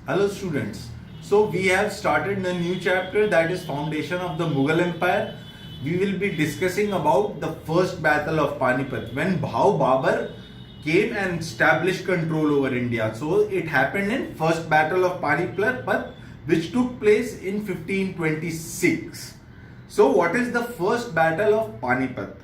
Hello students. So we have started a new chapter, that is Foundation of the Mughal Empire. We will be discussing about the first battle of Panipat, when how Babur came and established control over India. So it happened in first battle of Panipat, which took place in 1526. So what is the first battle of Panipat?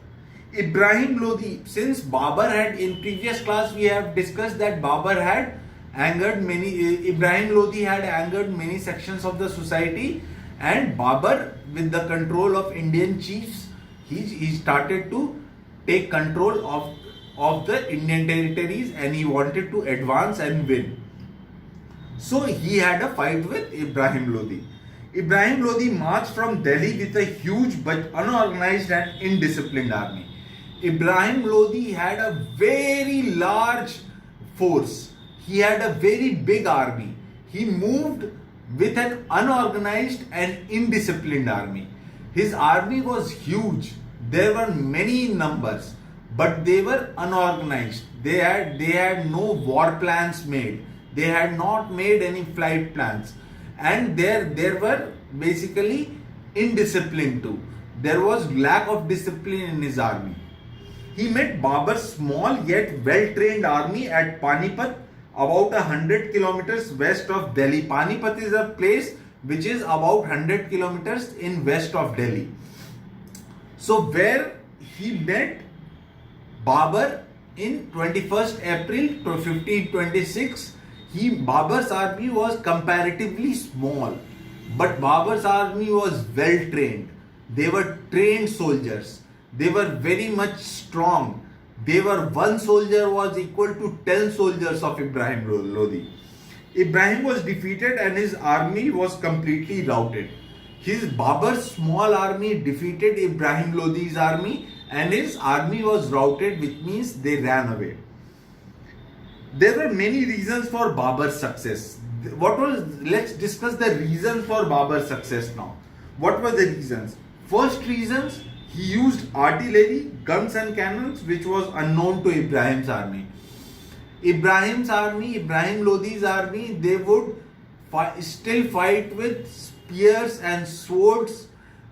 Ibrahim Lodi, since Babur had, in previous class we have discussed that Babur had angered many, Ibrahim Lodi had angered many sections of the society, and Babur, with the control of Indian chiefs, he started to take control of the Indian territories, and he wanted to advance and win. So he had a fight with Ibrahim Lodi. Ibrahim Lodi marched from Delhi with a huge but unorganized and indisciplined army. Ibrahim Lodi had a very large force. He had a very big army. He moved with an unorganized and indisciplined army. His army was huge. There were many numbers, but they were unorganized. They had no war plans made. They had not made any flight plans, and there were basically indiscipline too. There was lack of discipline in his army. He met Babur's small yet well-trained army at Panipat, about 100 kilometers west of Delhi. Panipat is a place which is about 100 kilometers in west of Delhi. So where he met Babur in 21st April 1526, Babur's army was comparatively small, but Babur's army was well trained. They were trained soldiers. They were very much strong. One soldier was equal to 10 soldiers of Ibrahim Lodi. Ibrahim was defeated and his army was completely routed. Babur's small army defeated Ibrahim Lodi's army, and his army was routed, which means they ran away. There were many reasons for Babur's success. Let's discuss the reasons for Babur's success now. What were the reasons? First reasons, he used artillery, guns and cannons, which was unknown to Ibrahim's army. Ibrahim Lodi's army, they would still fight with spears and swords,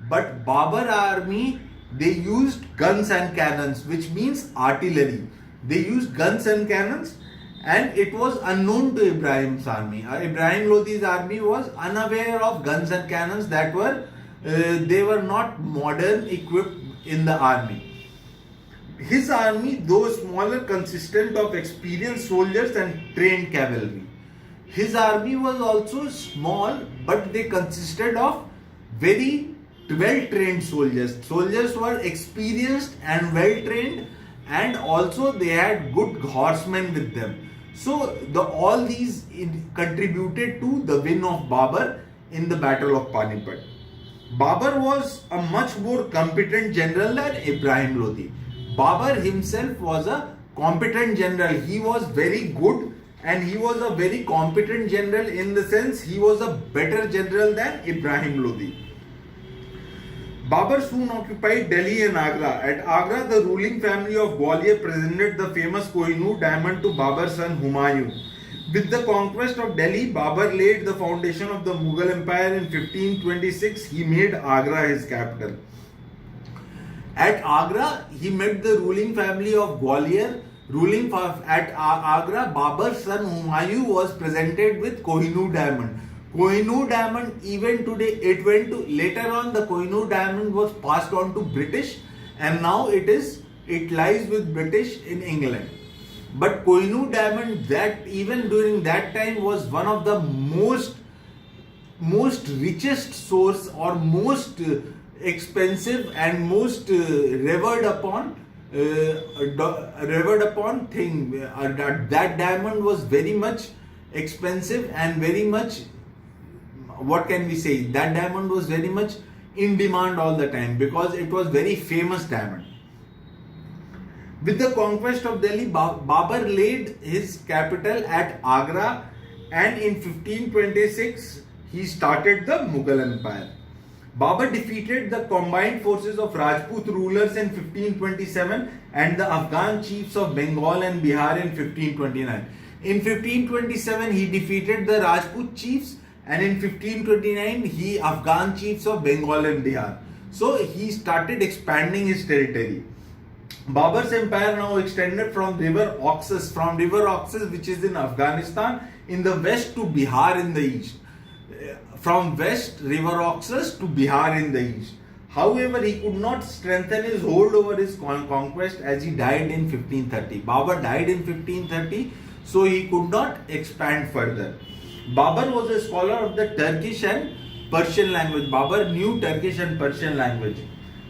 but Babur army, they used guns and cannons, which means artillery. They used guns and cannons, and it was unknown to Ibrahim's army. Ibrahim Lodi's army was unaware of guns and cannons that were they were not modern equipped in the army. His army, though smaller, consisted of experienced soldiers and trained cavalry. His army was also small, but they consisted of very well trained soldiers. Soldiers were experienced and well trained, and also they had good horsemen with them. So all these contributed to the win of Babur in the Battle of Panipat. Babur was a much more competent general than Ibrahim Lodi. Babur himself was a competent general. He was very good, and he was a very competent general, in the sense he was a better general than Ibrahim Lodi. Babur soon occupied Delhi and Agra. At Agra, the ruling family of Gwalior presented the famous Kohinoor diamond to Babur's son Humayun. With the conquest of Delhi, Babur laid the foundation of the Mughal Empire in 1526. He made Agra his capital. At Agra, he met the ruling family of Gwalior. At Agra, Babur's son Humayun was presented with Kohinoor diamond. Kohinoor diamond, even today, later on the Kohinoor diamond was passed on to British, and now it lies with British in England. But Kohinoor diamond, that even during that time, was one of the most richest source, or most expensive and most revered upon thing. That diamond was very much expensive and very much, what can we say, that diamond was very much in demand all the time, because it was very famous diamond. With the conquest of Delhi, Babur laid his capital at Agra, and in 1526 he started the Mughal Empire. Babur defeated the combined forces of Rajput rulers in 1527 and the Afghan chiefs of Bengal and Bihar in 1529. In 1527, he defeated the Rajput chiefs, and in 1529, he Afghan chiefs of Bengal and Bihar. So he started expanding his territory. Babur's empire now extended from river Oxus, which is in Afghanistan, in the west to Bihar in the east. From west river Oxus to Bihar in the east. However, he could not strengthen his hold over his conquest as he died in 1530. Babur died in 1530, so he could not expand further. Babur was a scholar of the Turkish and Persian language. Babur knew Turkish and Persian language.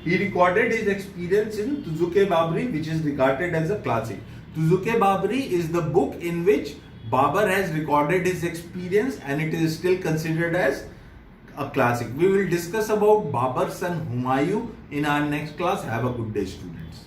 He recorded his experience in Tuzuk-e-Babri, which is regarded as a classic. Tuzuk-e-Babri is the book in which Babur has recorded his experience, and it is still considered as a classic. We will discuss about Babur's son Humayun in our next class. Have a good day, students.